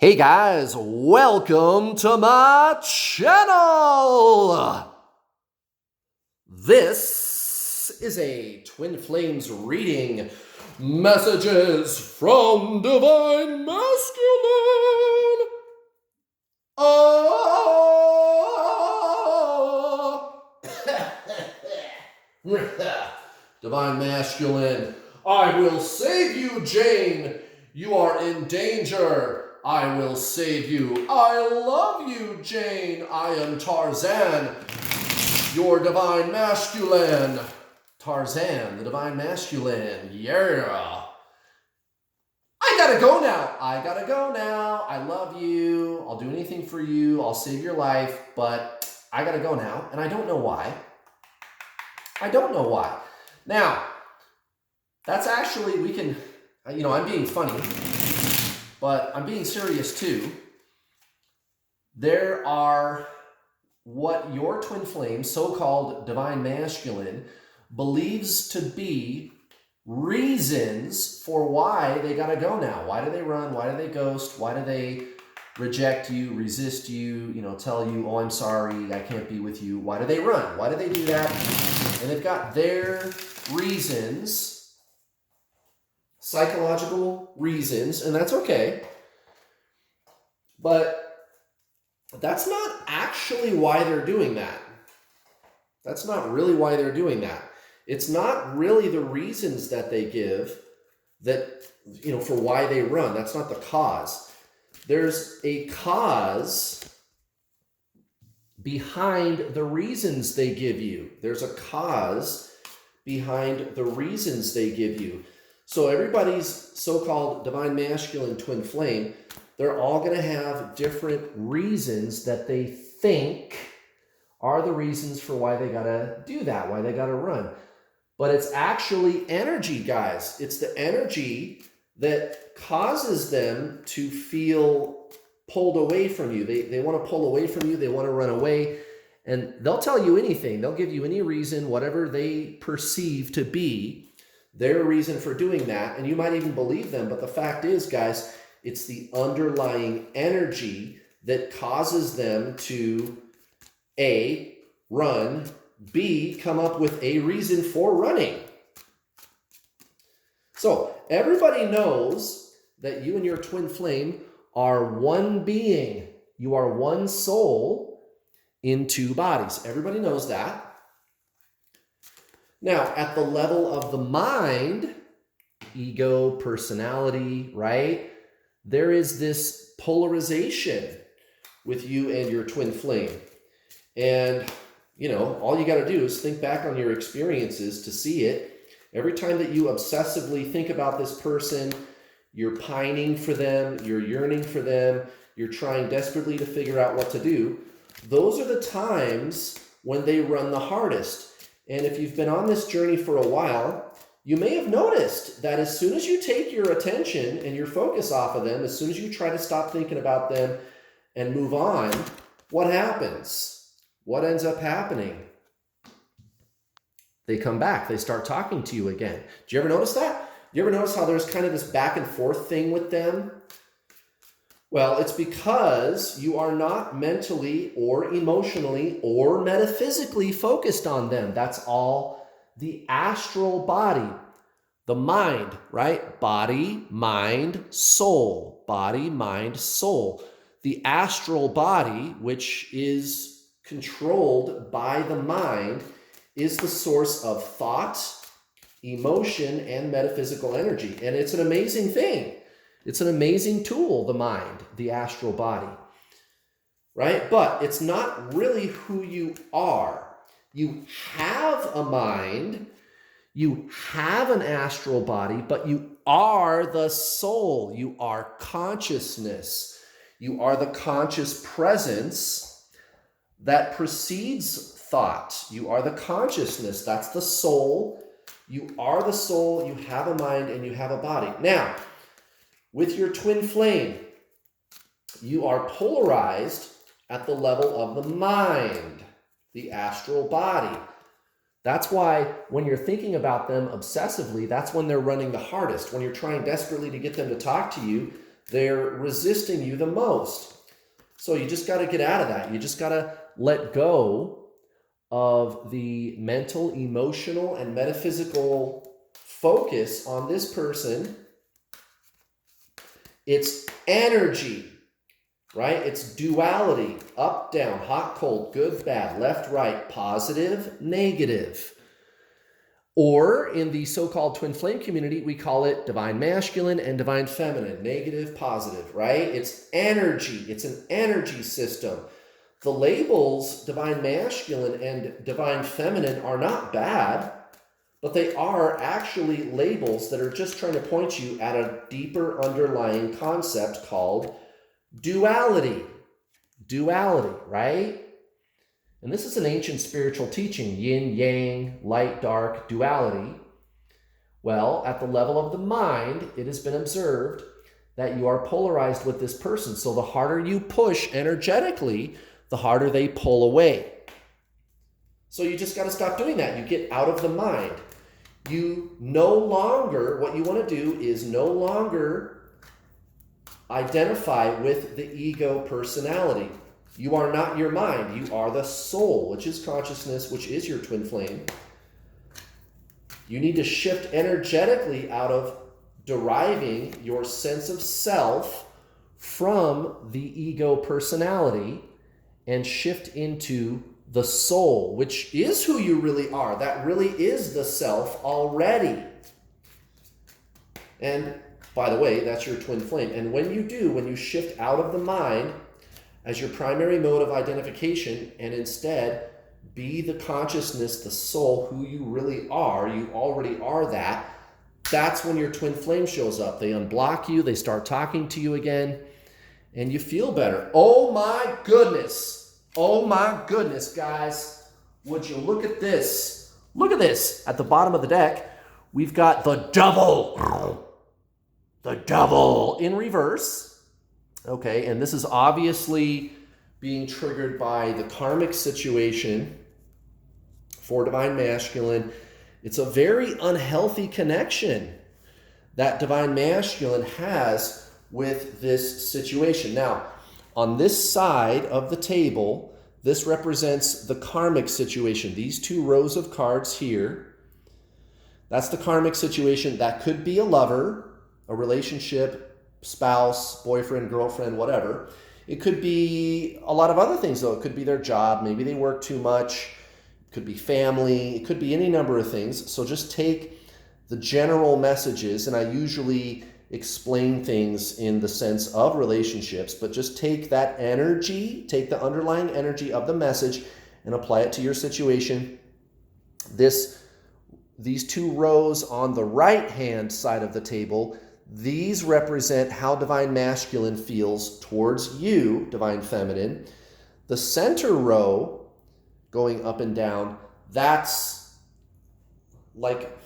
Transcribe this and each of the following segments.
Hey guys, welcome to my channel! This is a Twin Flames reading, messages from Divine Masculine. Divine Masculine, I will save you, Jane. You are in danger. I will save you. I love you, Jane. I am Tarzan, your Divine Masculine. Tarzan, the Divine Masculine. Yeah. I gotta go now. I gotta go now. I love you. I'll do anything for you. I'll save your life, but I gotta go now. And I don't know why. I don't know why. Now, that's actually, we can, I'm being funny, but I'm being serious too. There are what your twin flame, so-called Divine Masculine, believes to be reasons for why they gotta go now. Why do they run? Why do they ghost? Why do they reject you, resist you, tell you, oh, I'm sorry, I can't be with you? Why do they run? Why do they do that? And they've got their reasons, psychological reasons, and that's okay. But that's not actually why they're doing that. That's not really why they're doing that. It's not really the reasons that they give that, for why they run. That's not the cause. There's a cause behind the reasons they give you. There's a cause behind the reasons they give you. So everybody's so-called Divine Masculine twin flame, they're all going to have different reasons that they think are the reasons for why they got to do that, why they got to run. But it's actually energy, guys. It's the energy that causes them to feel pulled away from you. They want to pull away from you. They want to run away. And they'll tell you anything. They'll give you any reason, whatever they perceive to be their reason for doing that. And you might even believe them. But the fact is, guys, it's the underlying energy that causes them to A, run, B, come up with a reason for running. So everybody knows that you and your twin flame are one being. You are one soul in two bodies. Everybody knows that. Now, at the level of the mind, ego, personality, right? There is this polarization with you and your twin flame. And, all you got to do is think back on your experiences to see it. Every time that you obsessively think about this person, you're pining for them, you're yearning for them, you're trying desperately to figure out what to do. Those are the times when they run the hardest. And if you've been on this journey for a while, you may have noticed that as soon as you take your attention and your focus off of them, as soon as you try to stop thinking about them and move on, what happens? What ends up happening? They come back. They start talking to you again. Do you ever notice that? Do you ever notice how there's kind of this back and forth thing with them? Well, it's because you are not mentally or emotionally or metaphysically focused on them. That's all the astral body, the mind, right? Body, mind, soul. Body, mind, soul. The astral body, which is controlled by the mind, is the source of thought, emotion, and metaphysical energy. And it's an amazing thing. It's an amazing tool, the mind, the astral body, right? But it's not really who you are. You have a mind, you have an astral body, but you are the soul. You are consciousness. You are the conscious presence that precedes thought. You are the consciousness. That's the soul. You are the soul. You have a mind and you have a body. Now, with your twin flame, you are polarized at the level of the mind, the astral body. That's why when you're thinking about them obsessively, that's when they're running the hardest. When you're trying desperately to get them to talk to you, They're resisting you the most. So you just got to get out of that. You just got to let go of the mental, emotional, and metaphysical focus on this person. It's energy, right? It's duality, up, down, hot, cold, good, bad, left, right, positive, negative. Or in the so-called twin flame community, we call it divine masculine and divine feminine, negative, positive, right? It's energy. It's an energy system. The labels divine masculine and divine feminine are not bad, but they are actually labels that are just trying to point you at a deeper underlying concept called duality. Duality, right? And this is an ancient spiritual teaching, yin, yang, light, dark, duality. Well, at the level of the mind, it has been observed that you are polarized with this person. So the harder you push energetically, the harder they pull away. So you just got to stop doing that. You get out of the mind. You no longer, what you want to do is no longer identify with the ego personality. You are not your mind. You are the soul, which is consciousness, which is your twin flame. You need to shift energetically out of deriving your sense of self from the ego personality and shift into the soul, which is who you really are. That really is the self already. And by the way, that's your twin flame. And when you do, when you shift out of the mind as your primary mode of identification and instead be the consciousness, the soul, who you really are, you already are that, that's when your twin flame shows up. They unblock you, they start talking to you again, and you feel better. Oh my goodness. Oh my goodness, guys. Would you look at this? Look at this. At the bottom of the deck, we've got the devil. The devil in reverse. Okay, and this is obviously being triggered by the karmic situation for divine masculine. It's a very unhealthy connection that divine masculine has with this situation. Now, on this side of the table, this represents the karmic situation. These two rows of cards here, that's the karmic situation. That could be a lover, a relationship, spouse, boyfriend, girlfriend, whatever. It could be a lot of other things, though. It could be their job. Maybe they work too much. It could be family. It could be any number of things. So just take the general messages, and I usually explain things in the sense of relationships, but just take that energy, take the underlying energy of the message and apply it to your situation. These two rows on the right-hand side of the table, these represent how divine masculine feels towards you, divine feminine. The center row going up and down, that's like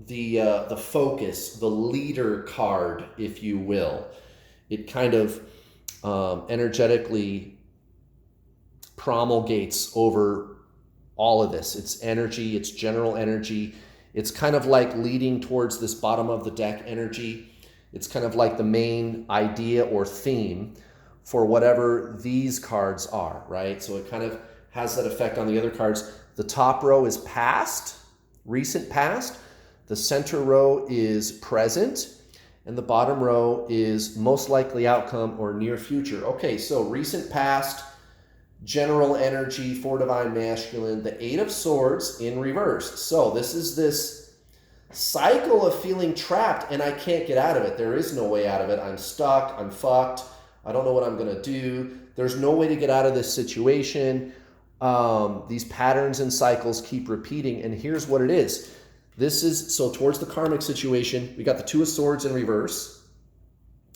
the focus, the leader card, if you will. It kind of energetically promulgates over all of this. It's energy, it's general energy. It's kind of like leading towards this bottom of the deck energy. It's kind of like the main idea or theme for whatever these cards are, right? So it kind of has that effect on the other cards. The top row is past, recent past. The center row is present. And the bottom row is most likely outcome or near future. Okay, so recent past, general energy for divine masculine, the Eight of Swords in reverse. So this is this cycle of feeling trapped and I can't get out of it. There is no way out of it. I'm stuck. I'm fucked. I don't know what I'm going to do. There's no way to get out of this situation. These patterns and cycles keep repeating. And here's what it is. This is, so towards the karmic situation, we got the Two of Swords in reverse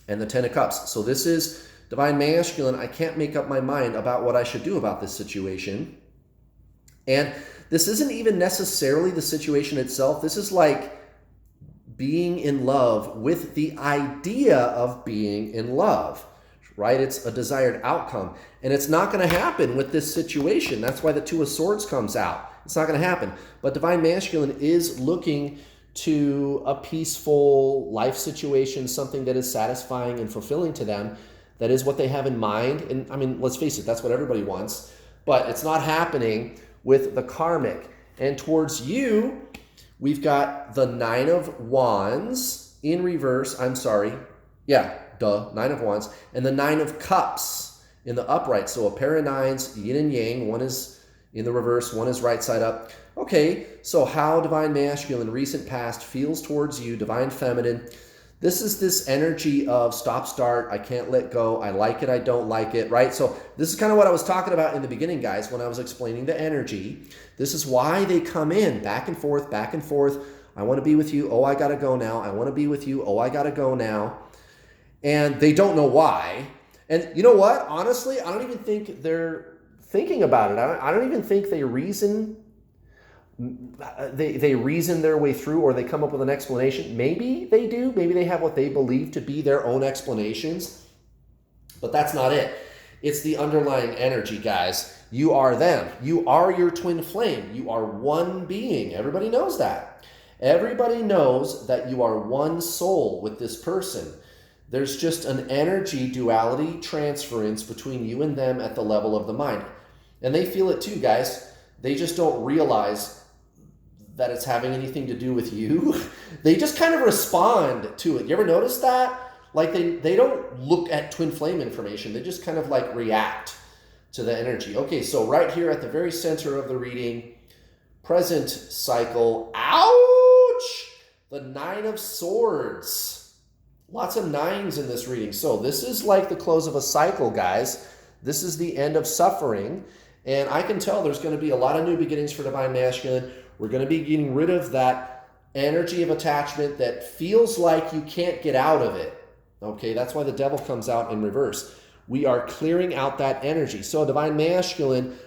and the Ten of Cups. So this is divine masculine. I can't make up my mind about what I should do about this situation. And this isn't even necessarily the situation itself. This is like being in love with the idea of being in love, right? It's a desired outcome. And it's not going to happen with this situation. That's why the Two of Swords comes out. It's not going to happen. But divine masculine is looking to a peaceful life situation, something that is satisfying and fulfilling to them. That is what they have in mind. And I mean, let's face it, that's what everybody wants. But it's not happening with the karmic. And towards you, we've got the Nine of Wands in reverse. I'm sorry. Yeah, Nine of Wands. And the Nine of Cups in the upright. So a pair of nines, yin and yang. One is in the reverse, one is right side up. Okay, so how Divine Masculine, recent past, feels towards you, Divine Feminine. This is this energy of stop, start, I can't let go, I like it, I don't like it, right? So this is kind of what I was talking about in the beginning, guys, when I was explaining the energy. This is why they come in back and forth, back and forth. I want to be with you. Oh, I got to go now. I want to be with you. Oh, I got to go now. And they don't know why. And you know what? Honestly, I don't even think they're thinking about it. I don't even think they reason their way through, or they come up with an explanation. Maybe they do. Maybe they have what they believe to be their own explanations. But that's not it. It's the underlying energy, guys. You are them. You are your twin flame. You are one being. Everybody knows that. Everybody knows that you are one soul with this person. There's just an energy duality transference between you and them at the level of the mind. And they feel it too, guys. They just don't realize that it's having anything to do with you. They just kind of respond to it. You ever notice that? Like they don't look at twin flame information. They just kind of like react to the energy. Okay, so right here at the very center of the reading, present cycle, ouch! The Nine of Swords. Lots of nines in this reading. So this is like the close of a cycle, guys. This is the end of suffering. And I can tell there's going to be a lot of new beginnings for Divine Masculine. We're going to be getting rid of that energy of attachment that feels like you can't get out of it. Okay, that's why the devil comes out in reverse. We are clearing out that energy. So Divine Masculine,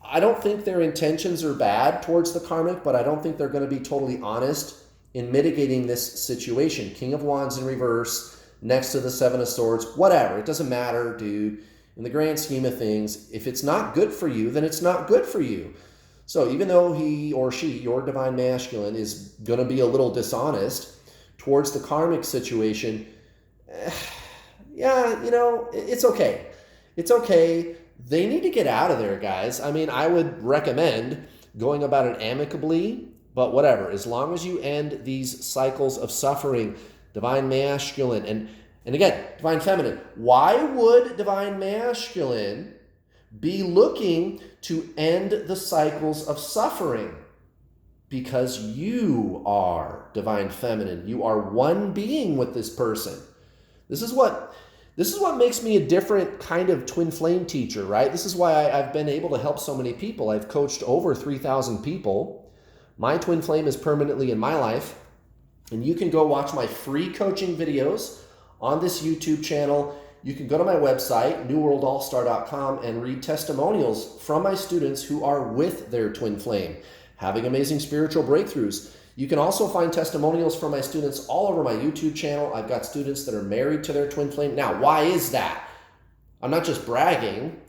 I don't think their intentions are bad towards the karmic, but I don't think they're going to be totally honest in mitigating this situation. King of Wands in reverse, next to the Seven of Swords, whatever. It doesn't matter, dude. In the grand scheme of things, if it's not good for you, then it's not good for you. So even though he or she, your Divine Masculine, is going to be a little dishonest towards the karmic situation, yeah, you know, it's okay. It's okay. They need to get out of there, guys. I mean, I would recommend going about it amicably, but whatever. As long as you end these cycles of suffering, Divine Masculine, and again, Divine Feminine. Why would Divine Masculine be looking to end the cycles of suffering? Because you are Divine Feminine. You are one being with this person. This is what makes me a different kind of twin flame teacher, right? This is why I've been able to help so many people. I've coached over 3,000 people. My twin flame is permanently in my life. And you can go watch my free coaching videos on this YouTube channel. You can go to my website, newworldallstar.com, and read testimonials from my students who are with their twin flame, having amazing spiritual breakthroughs. You can also find testimonials from my students all over my YouTube channel. I've got students that are married to their twin flame. Now, why is that? I'm not just bragging.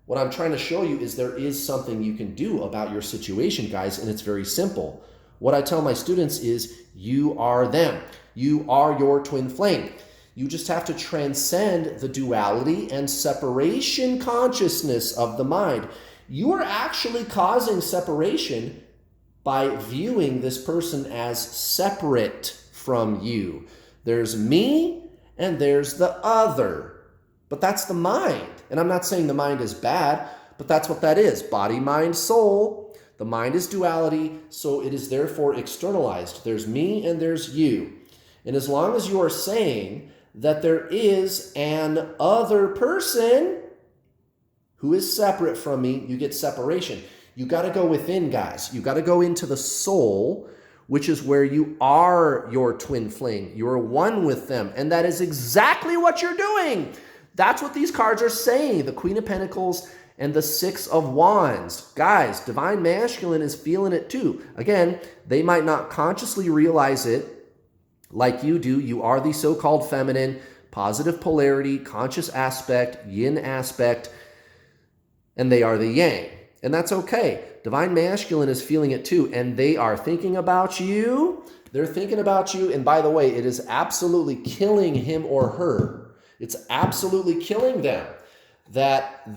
What I'm trying to show you is there is something you can do about your situation, guys, and it's very simple. What I tell my students is you are them. You are your twin flame. You just have to transcend the duality and separation consciousness of the mind. You are actually causing separation by viewing this person as separate from you. There's me and there's the other. But that's the mind. And I'm not saying the mind is bad, but that's what that is. Body, mind, soul. The mind is duality, so it is therefore externalized. There's me and there's you. And as long as you are saying that there is an other person who is separate from me, you get separation. You got to go within, guys. You got to go into the soul, which is where you are your twin flame. You're one with them. And that is exactly what you're doing. That's what these cards are saying. The Queen of Pentacles and the Six of Wands. Guys, Divine Masculine is feeling it too. Again, they might not consciously realize it like you do. You are the so-called feminine, positive polarity, conscious aspect, yin aspect, and they are the yang. And that's okay. Divine Masculine is feeling it too, and they are thinking about you. They're thinking about you. And by the way, it is absolutely killing him or her. It's absolutely killing them. That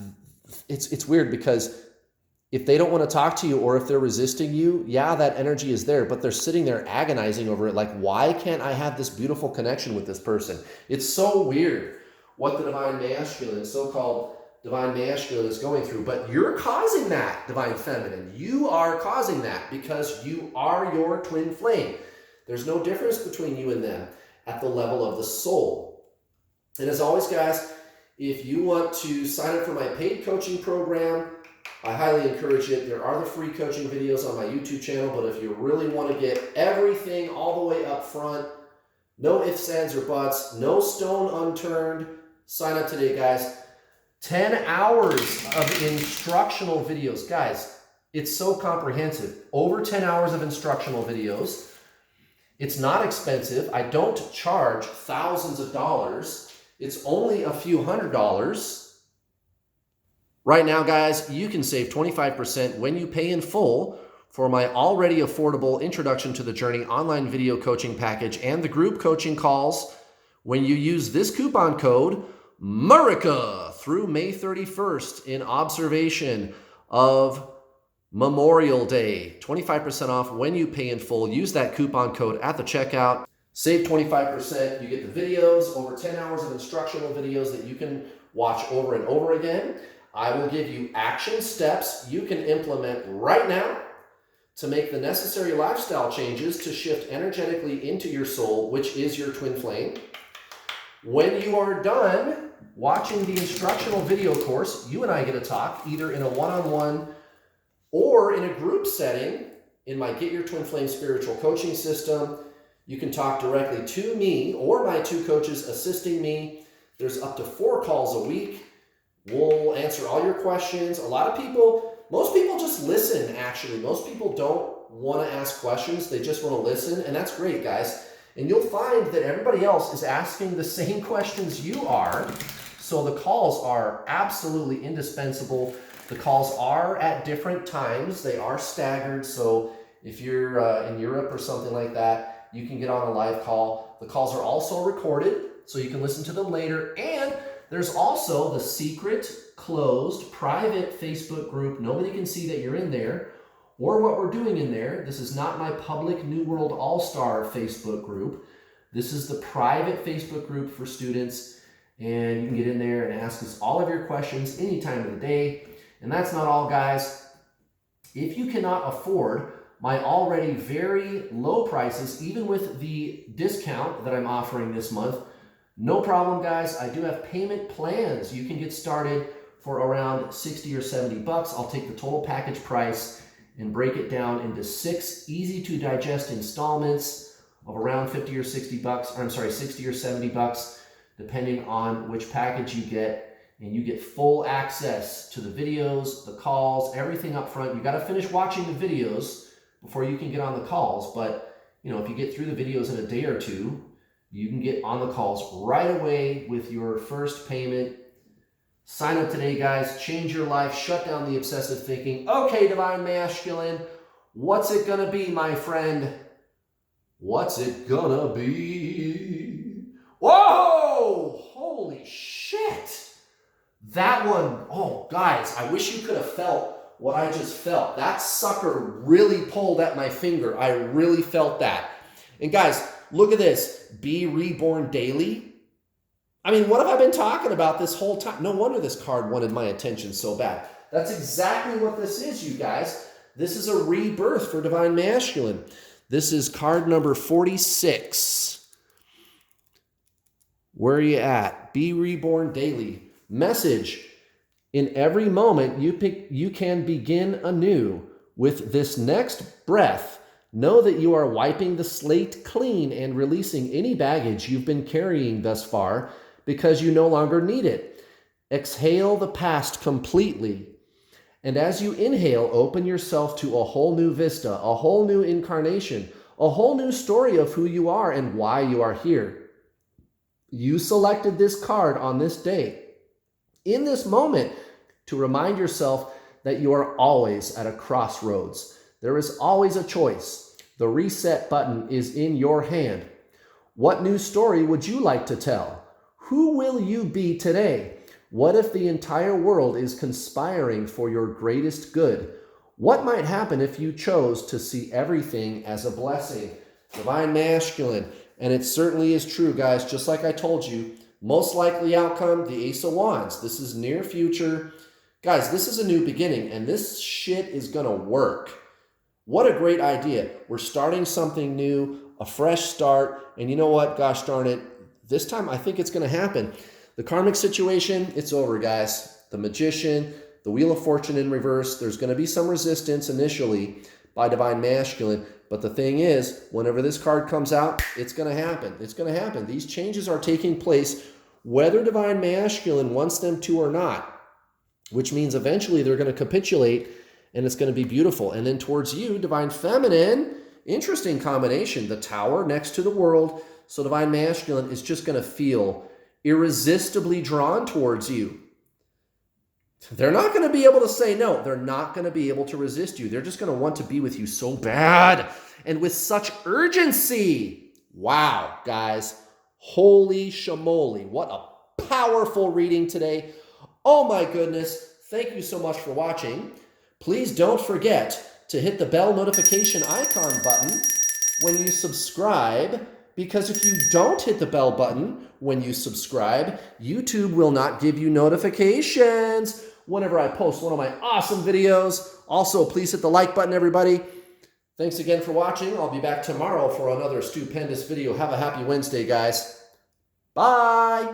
it's weird because if they don't want to talk to you or if they're resisting you, yeah, that energy is there, but they're sitting there agonizing over it. Like, why can't I have this beautiful connection with this person? It's so weird what the divine masculine, so-called divine masculine, is going through. But you're causing that, divine feminine. You are causing that because you are your twin flame. There's no difference between you and them at the level of the soul. And as always, guys, if you want to sign up for my paid coaching program, I highly encourage it. There are the free coaching videos on my YouTube channel, but if you really want to get everything all the way up front, no ifs, ands, or buts, no stone unturned, sign up today, guys. 10 hours of instructional videos. Guys, it's so comprehensive. Over 10 hours of instructional videos. It's not expensive. I don't charge thousands of dollars. It's only a few $100s. Right now, guys, you can save 25% when you pay in full for my already affordable Introduction to the Journey online video coaching package and the group coaching calls when you use this coupon code MURICA through May 31st in observation of Memorial Day. 25% off when you pay in full. Use that coupon code at the checkout. Save 25%. You get the videos, over 10 hours of instructional videos that you can watch over and over again. I will give you action steps you can implement right now to make the necessary lifestyle changes to shift energetically into your soul, which is your twin flame. When you are done watching the instructional video course, you and I get to talk either in a one-on-one or in a group setting in my Get Your Twin Flame spiritual coaching system. You can talk directly to me or my two coaches assisting me. There's up to 4 calls a week. We'll answer all your questions. Most people just listen, actually. Most people don't want to ask questions. They just want to listen, and that's great, guys. And you'll find that everybody else is asking the same questions you are. So the calls are absolutely indispensable. The calls are at different times. They are staggered. So if you're in Europe or something like that, you can get on a live call. The calls are also recorded, so you can listen to them later. And there's also the secret, closed, private Facebook group. Nobody can see that you're in there or what we're doing in there. This is not my public New World All-Star Facebook group. This is the private Facebook group for students, and you can get in there and ask us all of your questions any time of the day. And that's not all, guys. If you cannot afford my already very low prices, even with the discount that I'm offering this month, no problem, guys. I do have payment plans. You can get started for around 60 or 70 bucks. I'll take the total package price and break it down into 6 easy to digest installments of around 50 or 60 bucks, or I'm sorry, 60 or 70 bucks, depending on which package you get. And you get full access to the videos, the calls, everything up front. You got to finish watching the videos before you can get on the calls. But, you know, if you get through the videos in a day or two, you can get on the calls right away with your first payment. Sign up today, guys. Change your life. Shut down the obsessive thinking. Okay, divine masculine, what's it gonna be, my friend? What's it gonna be? Whoa! Holy shit! That one, oh, guys, I wish you could have felt what I just felt. That sucker really pulled at my finger. I really felt that. And guys, look at this. Be reborn daily. I mean, what have I been talking about this whole time? No wonder this card wanted my attention so bad. That's exactly what this is, you guys. This is a rebirth for divine masculine. This is card number 46. Where are you at? Be reborn daily. Message. In every moment, you can begin anew. With this next breath, know that you are wiping the slate clean and releasing any baggage you've been carrying thus far because you no longer need it. Exhale the past completely. And as you inhale, open yourself to a whole new vista, a whole new incarnation, a whole new story of who you are and why you are here. You selected this card on this day, in this moment, to remind yourself that you are always at a crossroads. There is always a choice. The reset button is in your hand. What new story would you like to tell? Who will you be today? What if the entire world is conspiring for your greatest good? What might happen if you chose to see everything as a blessing? Divine Masculine. And it certainly is true, guys. Just like I told you, most likely outcome, the Ace of Wands. This is near future. Guys, this is a new beginning, and this shit is going to work. What a great idea. We're starting something new, a fresh start. And you know what? Gosh darn it. This time, I think it's going to happen. The karmic situation, it's over, guys. The Magician, the Wheel of Fortune in reverse. There's going to be some resistance initially by Divine Masculine. But the thing is, whenever this card comes out, it's going to happen. It's going to happen. These changes are taking place whether Divine Masculine wants them to or not, which means eventually they're going to capitulate and it's going to be beautiful. And then towards you, Divine Feminine, interesting combination. The Tower next to the World. So Divine Masculine is just going to feel irresistibly drawn towards you. They're not going to be able to say no. They're not going to be able to resist you. They're just going to want to be with you so bad and with such urgency. Wow, guys. Holy shamoly. What a powerful reading today. Oh my goodness. Thank you so much for watching. Please don't forget to hit the bell notification icon button when you subscribe, because if you don't hit the bell button when you subscribe, YouTube will not give you notifications whenever I post one of my awesome videos. Also, please hit the like button, everybody. Thanks again for watching. I'll be back tomorrow for another stupendous video. Have a happy Wednesday, guys. Bye.